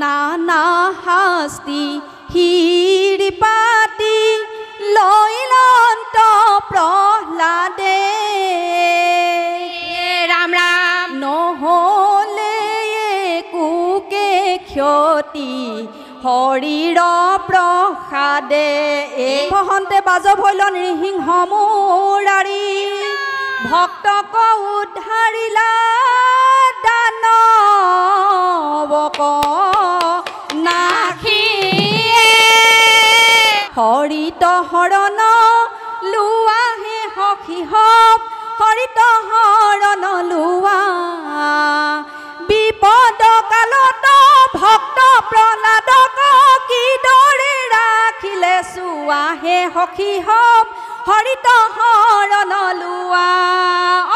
নানা শাস্তি শিৰিপাতি লৈলন্ত প্ৰহ্লাদে ৰাম ৰাম নহ'লে একোকে ক্ষতি হৰিৰ প্ৰসাদে এই ভহন্তে বাজৱ হৈল নৃসিংহ মুৰাৰী ভক্তক উদ্ধাৰিলা দানৱক নাশী হৰিত হৰণ লোৱা হে সখী হক হৰিত হৰণ লোৱা বিপদ কালত ভক্ত প্ৰহ্লাদক কিদৰে ৰাখিলে চোৱা হে সখী হক হৰিত হৰণ লোৱা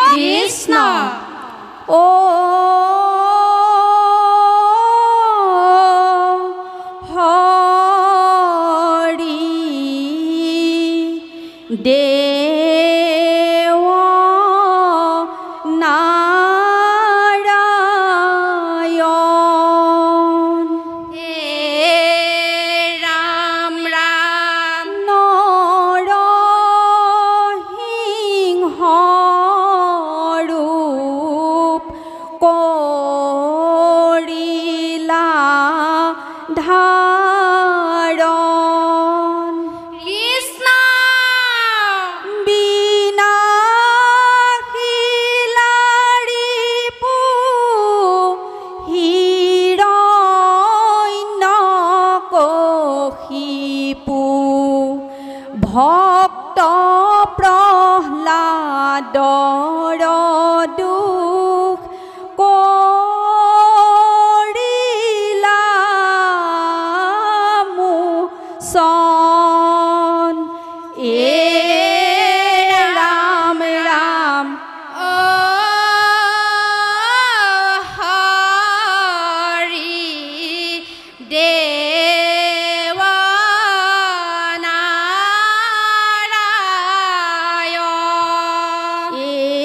কৃষ্ণ ও হৰি দেৱ নাৰায়ণ হে ৰাম ৰাম নৰসিংহ ৰূপ কৰিলা ধাৰণ কৃষ্ণ বিনাশিলাৰি পু হিৰণ্যকশিপু ভক্ত প্ৰহ্লাদৰ দুখ কৰিলা মোচন এ ৰাম ৰাম ও হৰি দেৱ নাৰায়ণ এ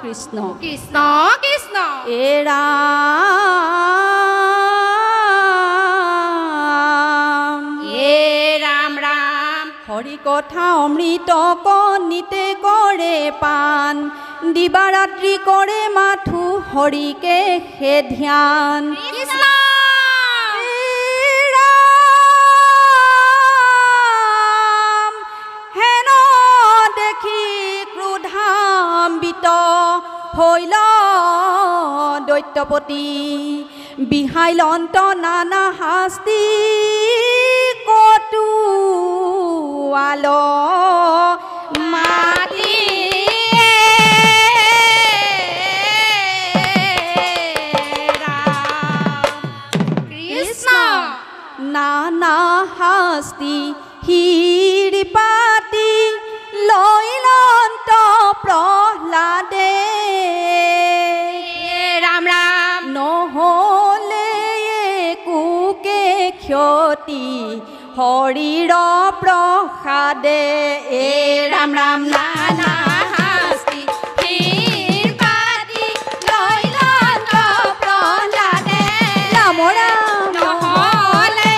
কৃষ্ণ কৃষ্ণ কৃষ্ণ এ রাম এ রাম রাম হরি কথা অমৃত কনিতে করে পান দিবারাত্রি করে মাথু হরিকে হে ধ্যান কৃষ্ণ রাম হেন দেখি ক্ৰোধাম্বিত হৈল দৈত্যপতি বিহাইল অন্ত নানা শাস্তি কটুৱাল মাতি কৃষ্ণ নানা শাস্তি হিৰি পাতি লৈল অন্ত প্ৰহ্লাদে ৰাম ৰাম নহ'লে একোকে ক্ষতি হৰিৰ প্ৰসাদে এ ৰাম ৰাম নানা শাস্তি হীৰ পাতি লৈল অন্ত প্ৰহ্লাদে ৰাম ৰাম নহ'লে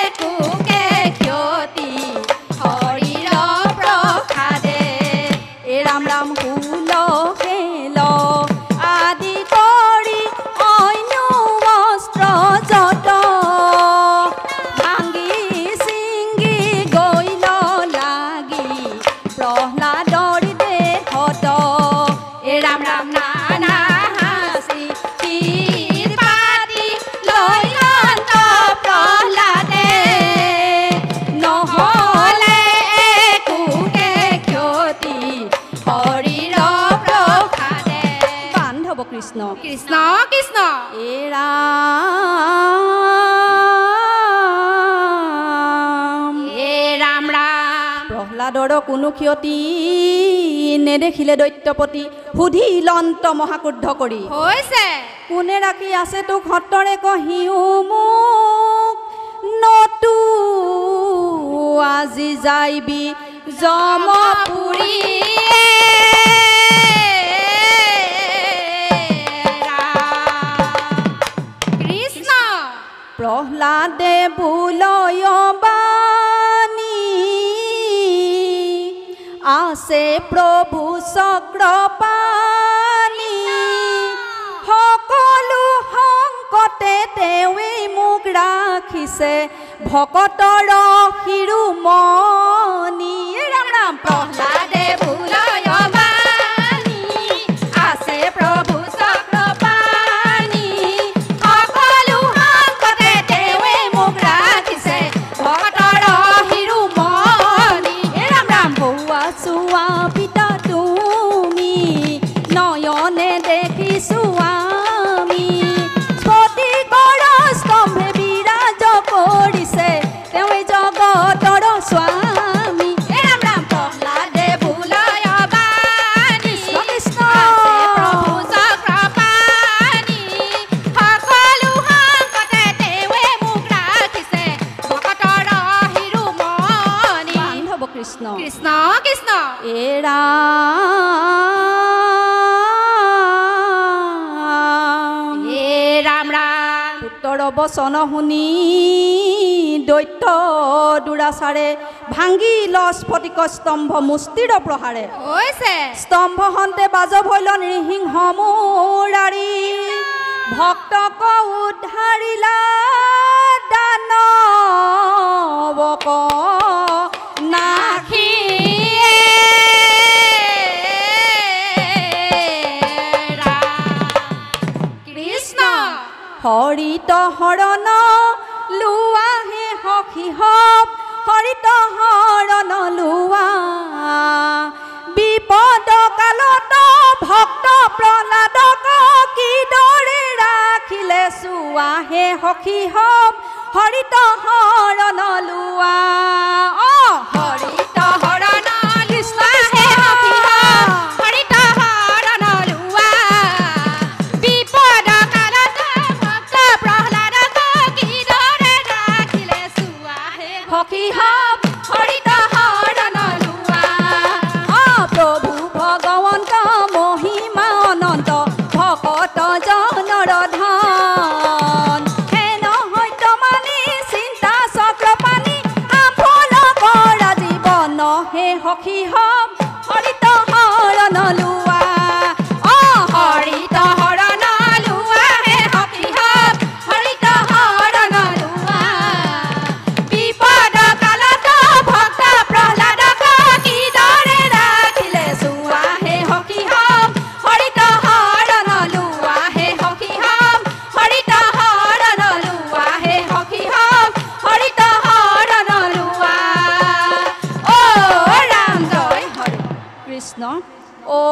একোকে ক্ষতি হৰিৰ প্ৰসাদে এ ৰাম ৰাম হুল হেল আদি কৰি অন্য বস্ত্ৰ যত ভাঙি ছিঙি গৈল লাগি প্ৰহ্লাদৰ দেহত এ ৰাম ৰাম নানা শাস্তি হীৰ পাতি লৈল অন্ত প্ৰহ্লাদে নহ'লে একোকে ক্ষতি হৰিৰ প্ৰসাদে বান্ধৱ কৃষ্ণ কৃষ্ণ কৃষ্ণ এ ৰাম হে ৰাম ৰাম প্ৰহ্লাদৰ কোনো ক্ষতি নেদেখিলে দৈত্যপতি সুধিল অন্ত মহাক্ৰুদ্ধ কৰি হৈছে কোনে ৰাখি আছে তোক সত্তৰে কহিও মোক নতু আজি যাইবি জমপুৰী কৃষ্ণ প্ৰহ্লাদে বুলয় বাণী আছে প্ৰভু চক্ৰপাণি সকলো সংকটে তেৱেই মোক ৰাখিছে ভকতৰ শিৰোমণি ৰাম ৰাম প্ৰহ্লাদে বুলয় বাণী আছে প্ৰভু চক্ৰপাণি সকলো সংকটে তেৱে মোক ৰাখিছে ভকতৰ শিৰোমণি ৰাম ৰাম বৌৱা চোৱা পিতা তুমি নয়নে দেখিছো আমি স্ফটিকৰ স্তম্ভে বিৰাজ কৰিছে তেৱে জগতৰ স্বামী ৰাম ৰাম প্ৰহ্লাদে বুলয় বাণী কৃষ্ণ আছে প্ৰভু চক্ৰপাণি সকলো সংকটে তেৱে মোক ৰাখিছে ভকতৰ শিৰোমণি বান্ধৱ কৃষ্ণ কৃষ্ণ কৃষ্ণ এ ৰাম হে ৰাম ৰাম পুত্ৰৰ বচন শুনি দৈত্য দুৰাচাৰে ভাঙিল স্ফটিক স্তম্ভ মুষ্টিৰ প্ৰহাৰে হৈছে স্তম্ভ হন্তে বাজৱ হৈল নৃসিংহ মুৰাৰী ভক্তক উদ্ধাৰিলা দানৱক নাশী কৃষ্ণ হৰিত হৰণ লোৱা হে সখী হব হৰিত হৰণ লোৱা বিপদ কালত ভক্ত প্ৰহ্লাদক কিদৰে ৰাখিলে চোৱা হে সখী হব হৰিত হৰণ লোৱা হৰিত হৰণ লোৱা হে সখী হৰিত হৰণ লোৱা বিপদ কালত ভক্ত প্ৰহ্লাদক কিদৰে ৰাখিলে চোৱা হে সখী হব হৰিত হৰণ লোৱা প্ৰভু ভগৱন্ত মহিমা সখী হম হৰিত হৰণ লোৱা হৰিত হৰণ লোৱা হে সখী হম হৰিত হৰণ লোৱা বিপদ কালত ভক্ত প্ৰহ্লাদক কিদৰে ৰাখিলে চোৱা হে সখী হম হৰিত হৰণ লোৱা হে সখী হম হৰিত হৰণ লোৱা হে সখী হম হৰিত হৰণ লোৱা অ ৰাম জয় হৰি কৃষ্ণ অ